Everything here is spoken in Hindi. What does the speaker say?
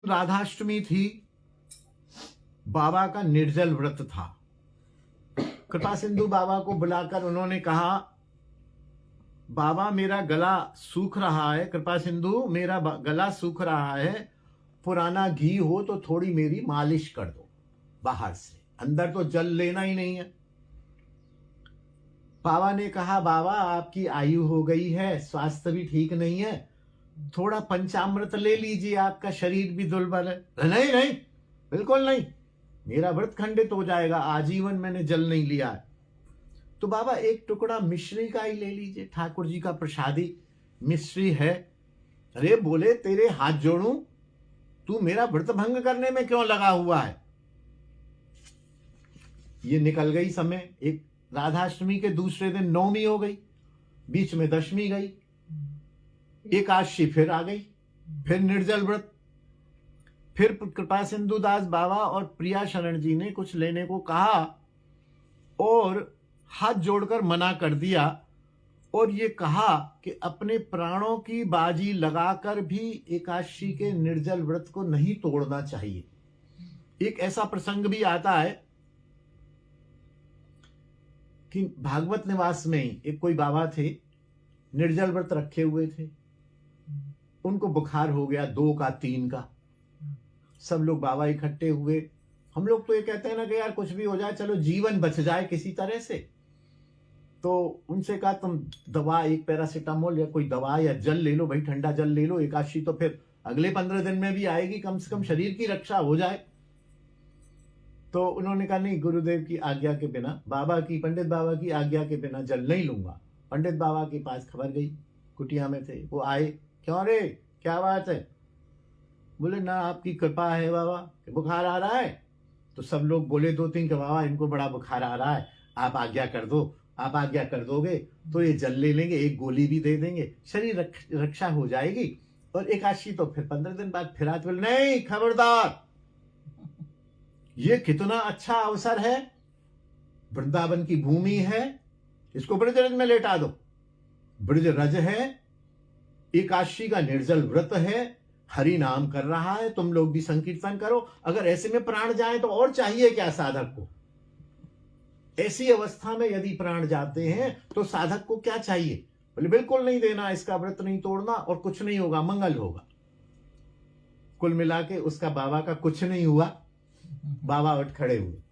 राधाष्टमी थी, बाबा का निर्जल व्रत था। कृपा सिंधु बाबा को बुलाकर उन्होंने कहा, बाबा मेरा गला सूख रहा है, कृपा सिंधु मेरा गला सूख रहा है, पुराना घी हो तो थोड़ी मेरी मालिश कर दो बाहर से, अंदर तो जल लेना ही नहीं है। बाबा ने कहा, बाबा आपकी आयु हो गई है, स्वास्थ्य भी ठीक नहीं है, थोड़ा पंचामृत ले लीजिए, आपका शरीर भी दुर्बल है। नहीं नहीं, बिल्कुल नहीं, मेरा व्रत खंडित हो जाएगा, आजीवन मैंने जल नहीं लिया है। तो बाबा एक टुकड़ा मिश्री का ही ले लीजिए, ठाकुर जी का प्रसादी मिश्री है। अरे बोले, तेरे हाथ जोड़ूं, तू मेरा व्रत भंग करने में क्यों लगा हुआ है। ये निकल गई समय, एक राधाष्टमी के दूसरे दिन नवमी हो गई, बीच में दशमी गई, एकादशी फिर आ गई, फिर निर्जल व्रत। फिर कृपा सिंधु दास बाबा और प्रिया शरण जी ने कुछ लेने को कहा और हाथ जोड़कर मना कर दिया और ये कहा कि अपने प्राणों की बाजी लगाकर भी एकादशी के निर्जल व्रत को नहीं तोड़ना चाहिए। एक ऐसा प्रसंग भी आता है कि भागवत निवास में ही एक कोई बाबा थे, निर्जल व्रत रखे हुए थे, उनको बुखार हो गया 2 का 3 का। सब लोग बाबा इकट्ठे हुए। हम लोग तो ये कहते हैं ना कि यार कुछ भी हो जाए, चलो जीवन बच जाए किसी तरह से। तो उनसे कहा, तुम दवा, एक पैरासिटामोल या कोई दवा या जल ले लो भाई, ठंडा जल ले लो, एकादशी तो फिर अगले 15 दिन में भी आएगी, कम से कम शरीर की रक्षा हो जाए। तो उन्होंने कहा, नहीं, गुरुदेव की आज्ञा के बिना, पंडित बाबा की आज्ञा के बिना जल नहीं लूंगा। पंडित बाबा के पास खबर गई, कुटिया में थे, वो आए, क्यों रे, क्या बात है। बोले, ना आपकी कृपा है बाबा, बुखार आ रहा है। तो सब लोग बोले 2-3 कि बाबा इनको बड़ा बुखार आ रहा है, आप आज्ञा कर दो, आप आज्ञा कर दोगे तो ये जल ले लेंगे, एक गोली भी दे देंगे, शरीर रक्षा हो जाएगी, और एकादशी तो फिर 15 दिन बाद फिर आते। बोले, नहीं, खबरदार, ये कितना अच्छा अवसर है, वृंदावन की भूमि है, इसको ब्रज रज में लेटा दो। ब्रज रज है, एकादशी का निर्जल व्रत है, हरि नाम कर रहा है, तुम लोग भी संकीर्तन करो। अगर ऐसे में प्राण जाए तो और चाहिए क्या साधक को। ऐसी अवस्था में यदि प्राण जाते हैं तो साधक को क्या चाहिए। बोले, बिल्कुल नहीं देना, इसका व्रत नहीं तोड़ना और कुछ नहीं होगा, मंगल होगा। कुल मिला के उसका बाबा का कुछ नहीं हुआ, बाबा उठ खड़े हुए।